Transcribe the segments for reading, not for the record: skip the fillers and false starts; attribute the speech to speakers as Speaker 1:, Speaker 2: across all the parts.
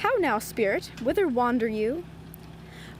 Speaker 1: How now, spirit, whither wander you?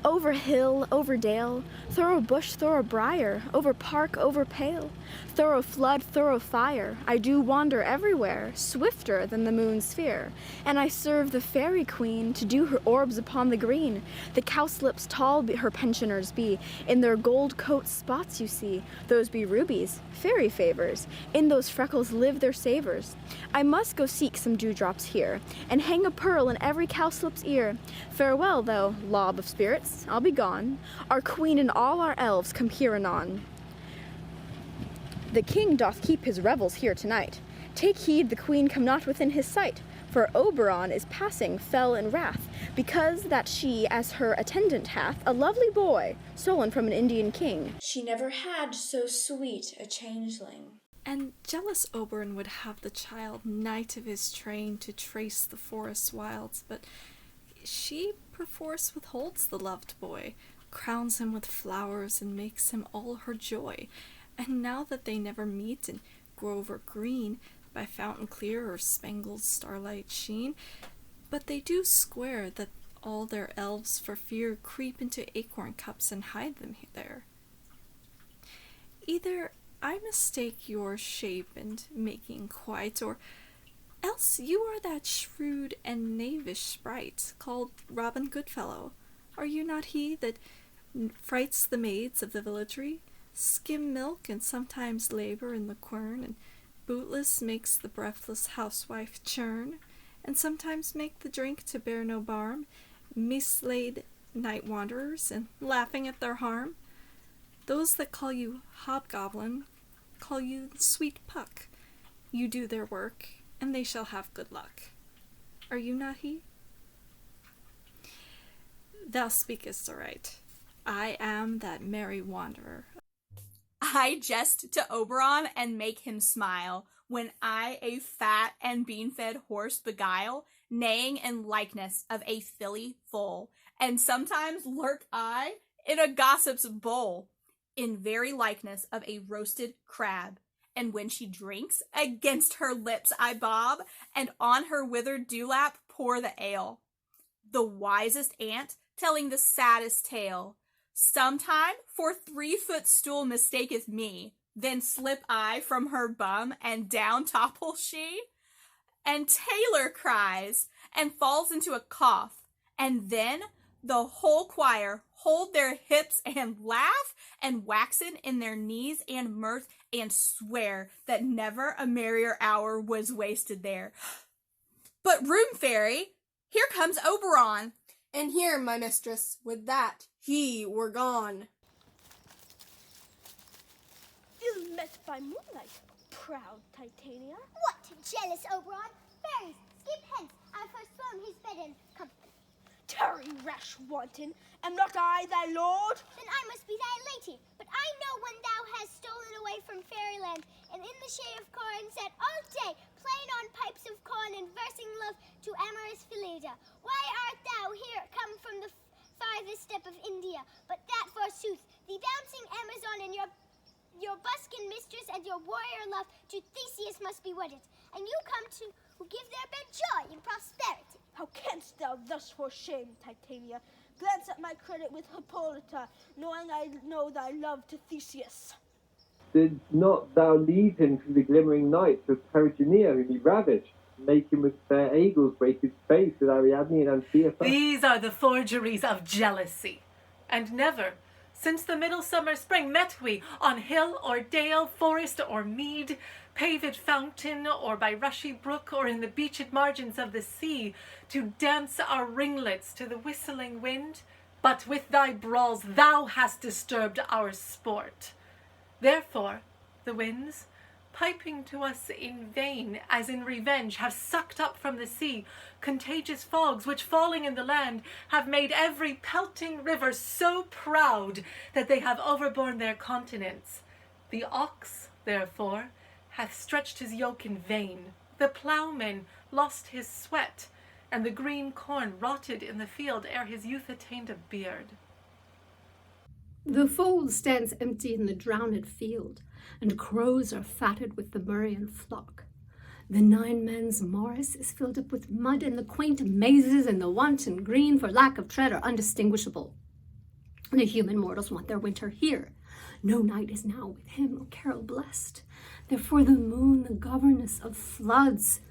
Speaker 1: Over hill, over dale, thorough bush, thorough briar, over park, over pale, thorough flood, thorough fire, I do wander everywhere, swifter than the moon's sphere, and I serve the fairy queen to do her orbs upon the green. The cowslips tall her pensioners be, in their gold coat spots you see, those be rubies, fairy favors, in those freckles live their savors. I must go seek some dewdrops here, and hang a pearl in every cowslip's ear. Farewell, though, lob of spirits, I'll be gone. Our queen and all our elves come here anon. The king doth keep his revels here tonight. Take heed the queen come not within his sight, for Oberon is passing fell in wrath, because that she as her attendant hath a lovely boy, stolen from an Indian king.
Speaker 2: She never had so sweet a changeling.
Speaker 3: And jealous Oberon would have the child knight of his train to trace the forest wilds, but she perforce withholds the loved boy, crowns him with flowers, and makes him all her joy. And now that they never meet in grove or green, by fountain clear or spangled starlight sheen, but they do swear that all their elves for fear creep into acorn cups and hide them there. Either I mistake your shape and making quite, or else you are that shrewd and knavish sprite called Robin Goodfellow. Are you not he that frights the maids of the villagery, skim milk and sometimes labor in the quern, and bootless makes the breathless housewife churn, and sometimes make the drink to bear no barm, mislaid night wanderers, and laughing at their harm? Those that call you hobgoblin call you sweet puck. You do their work, and they shall have good luck. Are you not he? Thou speakest aright. I am that merry wanderer.
Speaker 4: I jest to Oberon and make him smile, when I a fat and bean-fed horse beguile, neighing in likeness of a filly foal, and sometimes lurk I in a gossip's bowl, in very likeness of a roasted crab. And when she drinks, against her lips I bob, and on her withered dewlap pour the ale. The wisest ant telling the saddest tale. Sometime for 3-foot stool mistaketh me, then slip I from her bum, and down topple she. And Taylor cries, and falls into a cough, and then the whole choir hold their hips and laugh, and waxen in their knees and mirth, and swear that never a merrier hour was wasted there. But room fairy, here comes Oberon.
Speaker 5: And here, my mistress, with that, he were gone.
Speaker 6: Ill met by moonlight, proud Titania.
Speaker 7: What, jealous Oberon? Fairies, skip hence, our first throne his bed and comfort.
Speaker 6: Tarry, rash wanton, am not I thy lord?
Speaker 7: Then I must be thy lady, but I know when thou hast stolen away from fairyland, and in the shade of corn sat all day, playing on pipes of corn and versing love to amorous Phillida. Why art thou here come from the farthest step of India, but that forsooth, the bouncing Amazon and your buskin mistress and your warrior love to Theseus must be wedded, and you come to give their bed joy and prosperity.
Speaker 6: How canst thou thus for shame, Titania? Glance at my credit with Hippolyta, knowing I know thy love to Theseus.
Speaker 8: Did not thou lead him through the glimmering night to Perigonia, whom he ravaged, make him with fair eagles break his face with Ariadne and Antiopa?
Speaker 9: These are the forgeries of jealousy, and never, since the middle summer spring, met we on hill or dale, forest or mead, paved fountain, or by rushy brook, or in the beached margins of the sea, to dance our ringlets to the whistling wind. But with thy brawls thou hast disturbed our sport. Therefore the winds, piping to us in vain, as in revenge, have sucked up from the sea contagious fogs, which falling in the land have made every pelting river so proud that they have overborne their continents. The ox, therefore, hath stretched his yoke in vain, the ploughman lost his sweat, and the green corn rotted in the field ere his youth attained a beard.
Speaker 10: The fold stands empty in the drowned field, and crows are fatted with the Murrian flock. The 9 men's morris is filled up with mud, and the quaint mazes and the wanton green for lack of tread are undistinguishable. The human mortals want their winter here. No night is now with him, O carol blessed. Therefore the moon, the governess of floods,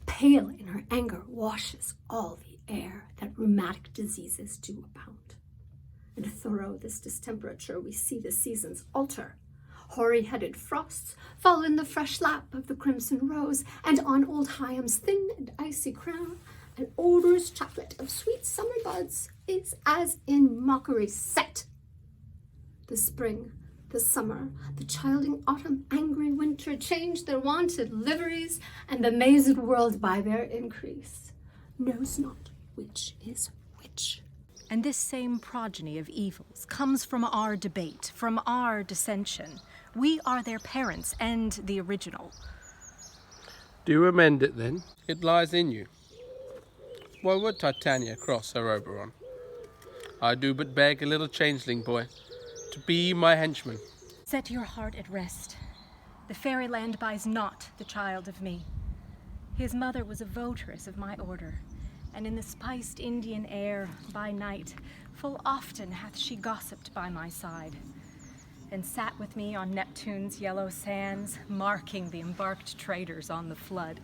Speaker 10: pale in her anger, washes all the air, that rheumatic diseases do abound. And thorough this distemperature, we see the seasons alter. Hoary-headed frosts fall in the fresh lap of the crimson rose, and on old Hyam's thin and icy crown, an odorous chaplet of sweet summer buds is as in mockery set. The spring, the summer, the childing autumn, angry winter change their wonted liveries, and the mazed world by their increase knows not which is which.
Speaker 11: And this same progeny of evils comes from our debate, from our dissension. We are their parents and the original.
Speaker 12: Do you amend it then? It lies in you. Why would Titania cross her Oberon? I do but beg a little changeling boy to be my henchman.
Speaker 11: Set your heart at rest. The fairyland buys not the child of me. His mother was a votaress of my order, and in the spiced Indian air by night full often hath she gossiped by my side, and sat with me on Neptune's yellow sands, marking the embarked traders on the flood.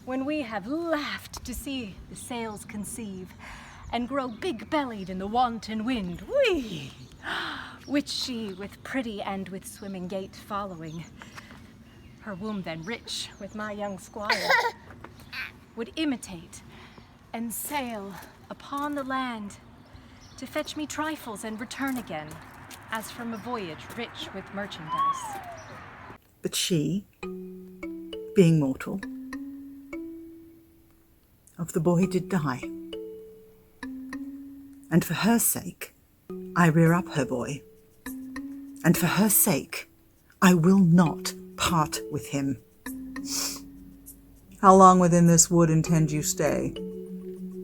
Speaker 11: When we have laughed to see the sails conceive, and grow big-bellied in the wanton wind, whee! Which she, with pretty and with swimming gait following, her womb then rich with my young squire, would imitate and sail upon the land to fetch me trifles and return again, as from a voyage rich with merchandise.
Speaker 13: But she, being mortal, of the boy did die. And for her sake, I rear up her boy. And for her sake, I will not part with him. How long within this wood intend you stay?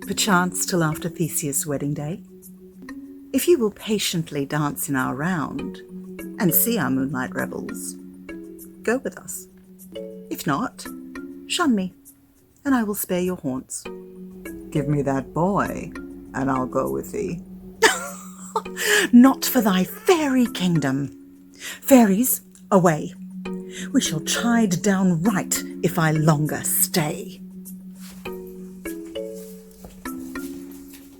Speaker 13: Perchance till after Theseus' wedding day? If you will patiently dance in our round, and see our moonlight revels, go with us. If not, shun me, and I will spare your haunts. Give me that boy, and I'll go with thee. Not for thy fairy kingdom. Fairies, away. We shall chide downright if I longer stay.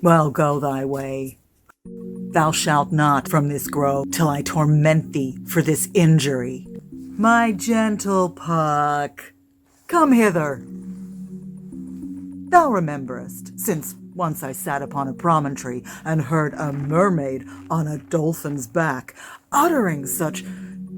Speaker 13: Well, go thy way. Thou shalt not from this grow till I torment thee for this injury. My gentle Puck, come hither. Thou rememberest, since once I sat upon a promontory and heard a mermaid on a dolphin's back, uttering such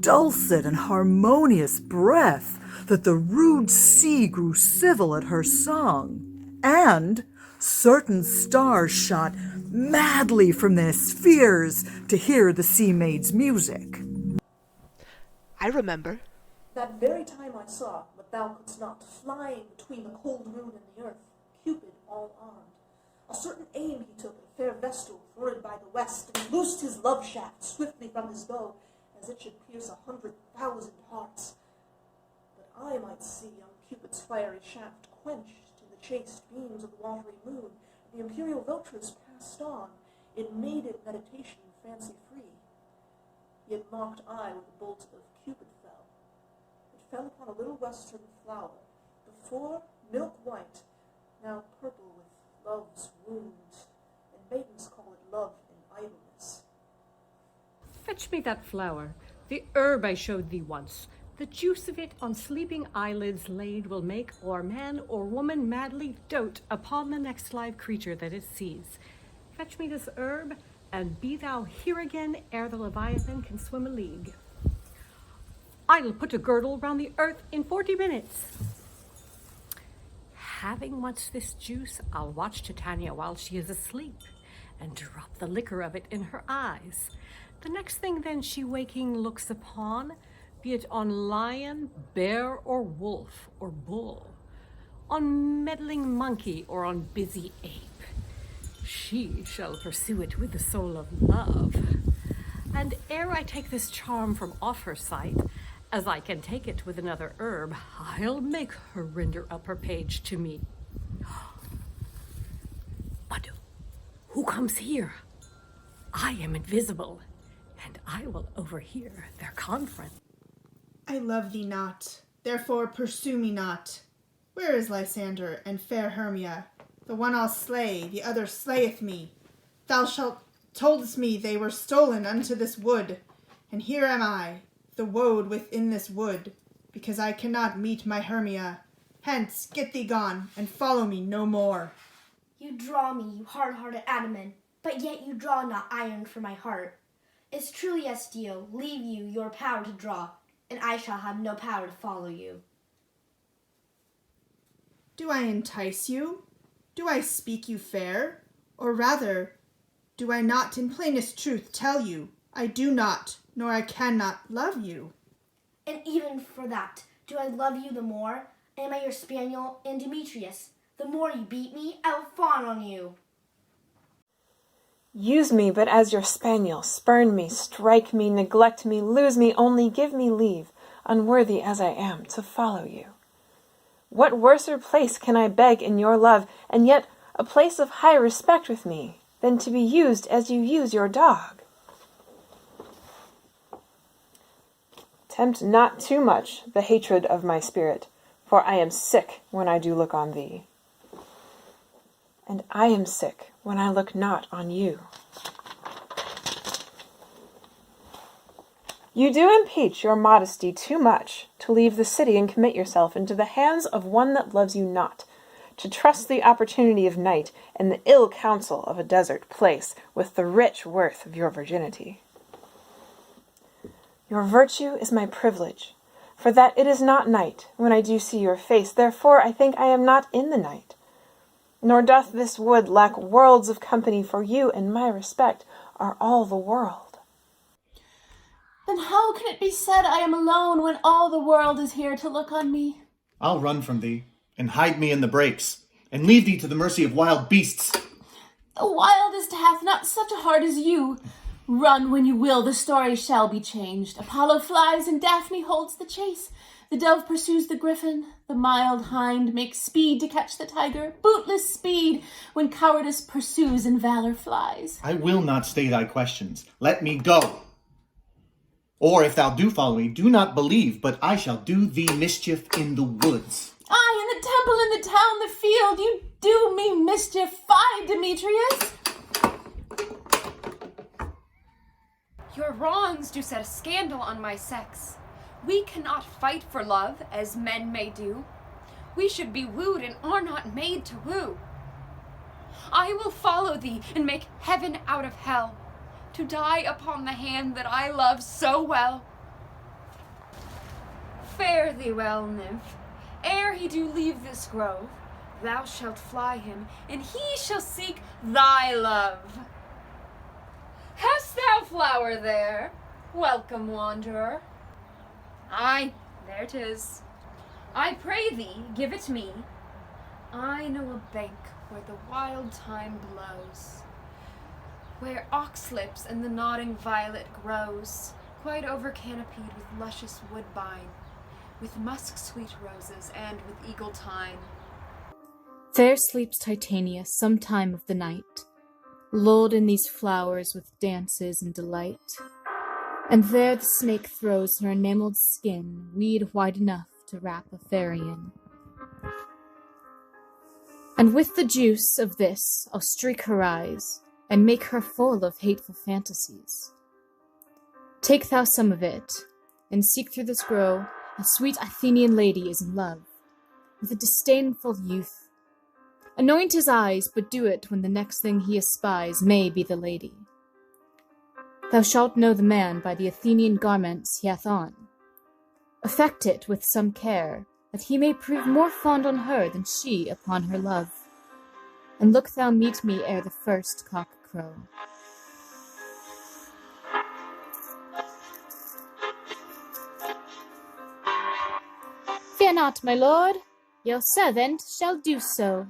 Speaker 13: dulcet and harmonious breath that the rude sea grew civil at her song, and certain stars shot madly from their spheres to hear the sea maid's music.
Speaker 14: I remember.
Speaker 15: That very time I saw what thou couldst not, flying between the cold moon and the earth, Cupid all armed. A certain aim he took at a fair vestal florid by the west, and loosed his love shaft swiftly from his bow, as it should pierce 100,000 hearts. But I might see young Cupid's fiery shaft quenched in the chaste beams of the watery moon. The imperial votress passed on, in maiden meditation fancy-free. Yet mocked I with the bolt of Cupid fell. It fell upon a little western flower, before milk-white, now purple with love's wound, and maidens call it love in idleness.
Speaker 16: Fetch me that flower, the herb I showed thee once. The juice of it on sleeping eyelids laid will make or man or woman madly dote upon the next live creature that it sees. Fetch me this herb, and be thou here again ere the Leviathan can swim a league. I'll put a girdle round the earth in 40 minutes. Having once this juice, I'll watch Titania while she is asleep, and drop the liquor of it in her eyes. The next thing then she waking looks upon, be it on lion, bear, or wolf, or bull, on meddling monkey, or on busy ape, she shall pursue it with the soul of love. And ere I take this charm from off her sight, as I can take it with another herb, I'll make her render up her page to me. But who comes here? I am invisible, and I will overhear their conference.
Speaker 5: I love thee not, therefore pursue me not. Where is Lysander and fair Hermia? The one I'll slay, the other slayeth me. Thou toldest me they were stolen unto this wood, and here am I, the woad within this wood, because I cannot meet my Hermia. Hence, get thee gone, and follow me no more.
Speaker 6: You draw me, you hard-hearted adamant, but yet you draw not iron for my heart. As truly as steel, leave you your power to draw, and I shall have no power to follow you.
Speaker 5: Do I entice you? Do I speak you fair? Or rather, do I not in plainest truth tell you, I do not, nor I cannot love you?
Speaker 6: And even for that, do I love you the more? Am I your spaniel and Demetrius? The more you beat me, I will fawn on you.
Speaker 17: Use me but as your spaniel, spurn me, strike me, neglect me, lose me, only give me leave, unworthy as I am, to follow you. What worser place can I beg in your love, and yet a place of high respect with me, than to be used as you use your dog? Tempt not too much the hatred of my spirit, for I am sick when I do look on thee. And I am sick when I look not on you. You do impeach your modesty too much to leave the city and commit yourself into the hands of one that loves you not, to trust the opportunity of night and the ill counsel of a desert place with the rich worth of your virginity. Your virtue is my privilege, for that it is not night when I do see your face, therefore I think I am not in the night. Nor doth this wood lack worlds of company, for you and my respect are all the world.
Speaker 18: Then how can it be said I am alone when all the world is here to look on me?
Speaker 19: I'll run from thee, and hide me in the brakes, and leave thee to the mercy of wild beasts.
Speaker 18: The wildest hath not such a heart as you. Run when you will, the story shall be changed. Apollo flies and Daphne holds the chase. The dove pursues the griffin, the mild hind makes speed to catch the tiger, bootless speed when cowardice pursues and valor flies.
Speaker 19: I will not stay thy questions. Let me go. Or if thou do follow me, do not believe, but I shall do thee mischief in the woods.
Speaker 18: Aye, in the temple, in the town, the field, you do me mischief. Fie, Demetrius!
Speaker 20: Your wrongs do set a scandal on my sex. We cannot fight for love, as men may do. We should be wooed and are not made to woo. I will follow thee and make heaven out of hell, to die upon the hand that I love so well. Fare thee well, nymph. Ere he do leave this grove, thou shalt fly him, and he shall seek thy love. Hast thou flower there? Welcome, wanderer. Aye, there 'tis. I pray thee, give it me. I know a bank where the wild thyme blows, where oxlips and the nodding violet grows, quite over canopied with luscious woodbine, with musk-sweet roses, and with eagle-tine.
Speaker 21: There sleeps Titania some time of the night, lulled in these flowers with dances and delight. And there the snake throws her enamelled skin weed wide enough to wrap a fairy in. And with the juice of this I'll streak her eyes, and make her full of hateful fantasies. Take thou some of it, and seek through this grove. A sweet Athenian lady is in love with a disdainful youth. Anoint his eyes, but do it when the next thing he espies may be the lady. Thou shalt know the man by the Athenian garments he hath on. Affect it with some care, that he may prove more fond on her than she upon her love. And look thou meet me ere the first cock crow. Fear not, my lord, your servant shall do so.